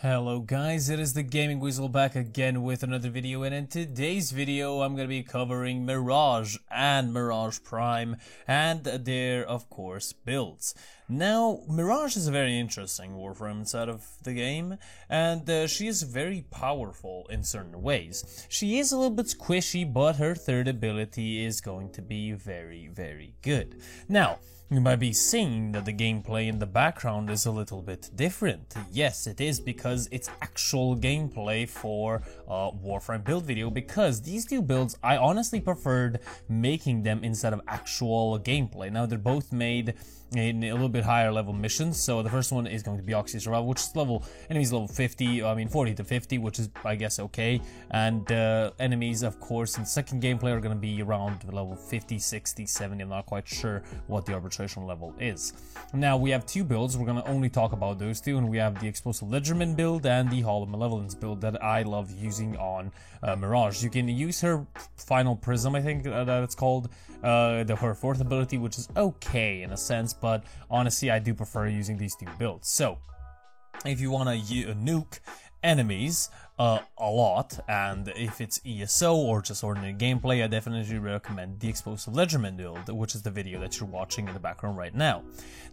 Hello guys, it is the Gaming Weasel back again with another video, and in today's video I'm going to be covering Mirage and Mirage Prime and their, of course, builds. Now, Mirage is a very interesting Warframe inside of the game, and she is very powerful in certain ways. She is a little bit squishy, but her third ability is going to be very, very good. Now, you might be seeing that the gameplay in the background is a little bit different. Yes, it is because it's actual gameplay for a Warframe build video, because these two builds, I honestly preferred making them instead of actual gameplay. Now, they're both made in a little bit higher level missions. So the first one is going to be Oxy Survival, which is enemies level 50, 40 to 50, which is, I guess, okay. And enemies, of course, in the second gameplay are going to be around level 50, 60, 70. I'm not quite sure what the arbitration level is. Now, we have two builds. We're going to only talk about those two, and we have the Explosive Ledgerman build and the Hall of Malevolence build that I love using on Mirage. You can use her Final Prism, I think that it's called, her fourth ability, which is okay in a sense, but honestly I do prefer using these two builds. So if you want to nuke enemies a lot, and if it's ESO or just ordinary gameplay, I definitely recommend the Explosive Ledgerman build, which is the video that you're watching in the background right now.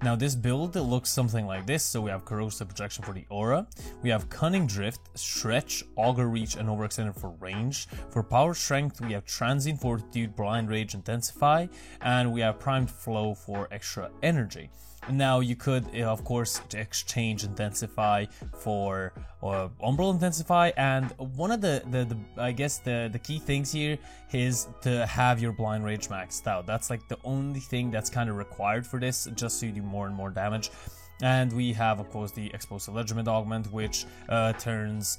Now, this build looks something like this. So we have Corrosive Projection for the aura, we have Cunning Drift, Stretch, Augur Reach, and Overextended for range. For power strength, we have Transient Fortitude, Blind Rage, Intensify, and we have Primed Flow for extra energy. Now, you could, of course, exchange Intensify for Umbral Intensify, and one of I guess the key things here is to have your Blind Rage maxed out. That's like the only thing that's kind of required for this, just so you do more and more damage. And we have, of course, the Explosive Ledgerman augment, which turns,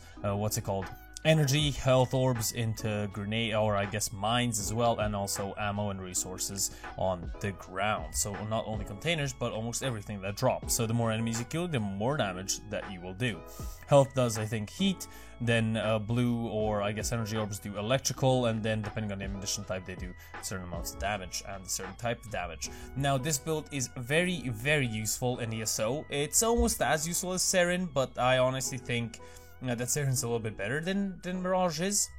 energy, health orbs into grenade, or I guess mines as well, and also ammo and resources on the ground. So not only containers, but almost everything that drops. So the more enemies you kill, the more damage that you will do. Health does, I think, heat, then blue, or I guess energy orbs do electrical, and then depending on the ammunition type, they do certain amounts of damage and a certain type of damage. Now, this build is very, very useful in ESO. It's almost as useful as Seren, but I honestly think that Seren's a little bit better than Mirage is.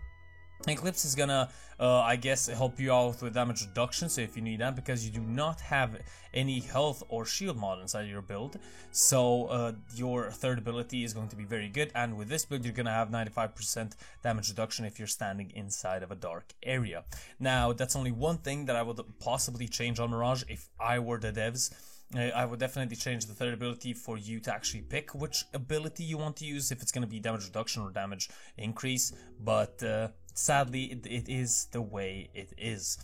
Eclipse is gonna, I guess, help you out with damage reduction, so if you need that, because you do not have any health or shield mod inside your build, so your third ability is going to be very good, and with this build you're gonna have 95% damage reduction if you're standing inside of a dark area. Now, that's only one thing that I would possibly change on Mirage if I were the devs. I would definitely change the third ability for you to actually pick which ability you want to use, if it's going to be damage reduction or damage increase, but sadly it is the way it is.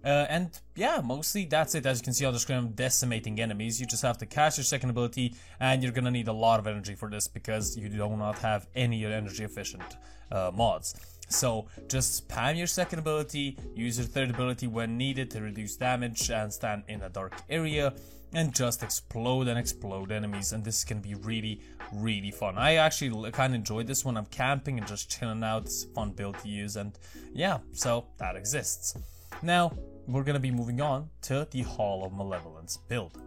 And yeah, mostly that's it. As you can see on the screen, I'm decimating enemies. You just have to cast your second ability, and you're gonna need a lot of energy for this because you do not have any energy efficient mods. So just spam your second ability, use your third ability when needed to reduce damage and stand in a dark area, and just explode and explode enemies, and this can be really, really fun. I actually kind of enjoyed this when I'm camping and just chilling out. It's a fun build to use, and yeah, so that exists. Now, we're gonna be moving on to the Hall of Malevolence build.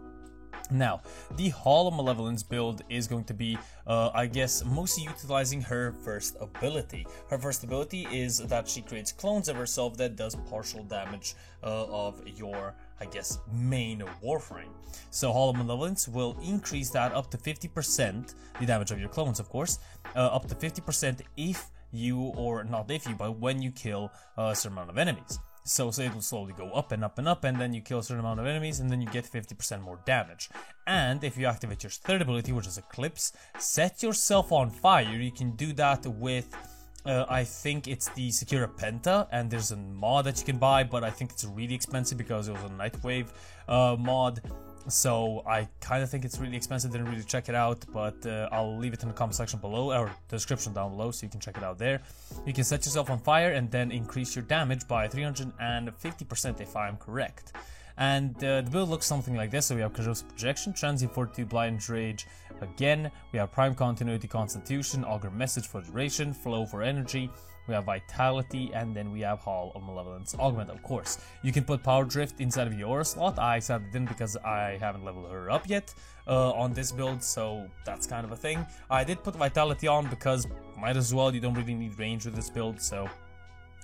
Now, the Hall of Malevolence build is going to be, I guess, mostly utilizing her first ability. Her first ability is that she creates clones of herself that does partial damage of your, I guess, main Warframe. So Hall of Malevolence will increase that up to 50%, the damage of your clones, of course, up to 50% if you, or not if you, but when you kill a certain amount of enemies. So it will slowly go up and up and up, and then you kill a certain amount of enemies, and then you get 50% more damage. And if you activate your third ability, which is Eclipse, set yourself on fire. You can do that with, I think it's the Secura Penta, and there's a mod that you can buy, but I think it's really expensive because it was a Nightwave mod. So I kind of think it's really expensive, didn't really check it out, but I'll leave it in the comment section below, or the description down below, so you can check it out there. You can set yourself on fire and then increase your damage by 350% if I'm correct. And the build looks something like this. So we have Corrosive Projection, Transient Fortitude, Blind Rage again. We have Prime Continuity, Constitution, Augur Message for duration, Flow for energy. we have Vitality, and then we have Hall of Malevolence Augment, of course. You can put Power Drift inside of your aura slot. I sadly didn't because I haven't leveled her up yet on this build, so that's kind of a thing. I did put Vitality on because might as well, you don't really need range with this build, so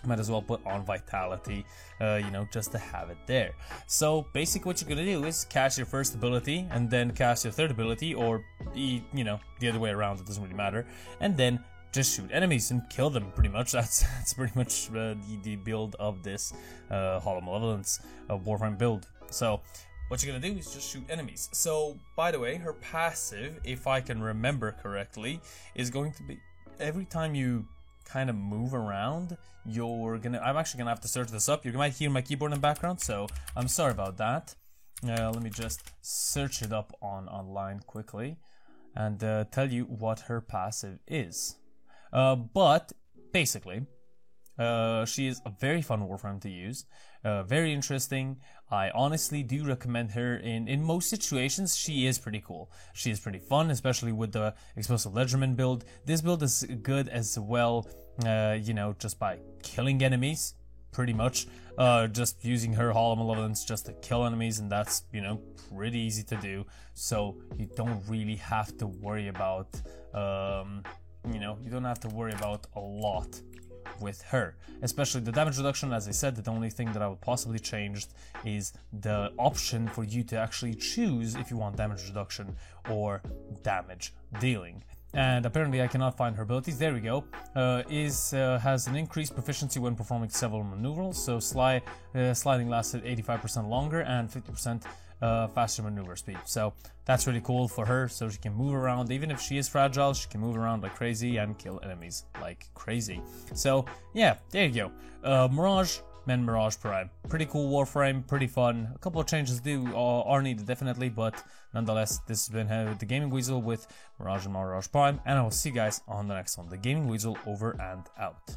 might as well put on Vitality, you know, just to have it there. So basically what you're gonna do is cast your first ability and then cast your third ability, or you know, the other way around, it doesn't really matter, and then just shoot enemies and kill them, pretty much. That's pretty much the build of this Hall of Malevolence Warframe build. So what you're gonna do is just shoot enemies. So by the way, her passive, if I can remember correctly, is going to be every time you kind of move around, I'm actually gonna have to search this up. You might hear my keyboard in the background, so I'm sorry about that. Let me just search it up online quickly and tell you what her passive is. But basically, she is a very fun Warframe to use, very interesting. I honestly do recommend her in most situations. She is pretty cool. She is pretty fun, especially with the Explosive Ledgerman build. This build is good as well, you know, just by killing enemies, pretty much. Just using her Hall of Malevolence just to kill enemies, and that's, you know, pretty easy to do. So you don't really have to worry about, you know, you don't have to worry about a lot with her, especially the damage reduction. As I said, the only thing that I would possibly change is the option for you to actually choose if you want damage reduction or damage dealing. And apparently I cannot find her abilities. There we go. Has an increased proficiency when performing several maneuvers, so sliding lasted 85% longer and 50% faster maneuver speed. So that's really cool for her, so she can move around. Even if she is fragile, she can move around like crazy and kill enemies like crazy. So yeah, there you go. Mirage and Mirage Prime. Pretty cool Warframe, pretty fun. A couple of changes are needed definitely, but nonetheless, this has been the Gaming Weasel with Mirage and Mirage Prime, and I will see you guys on the next one. The Gaming Weasel over and out.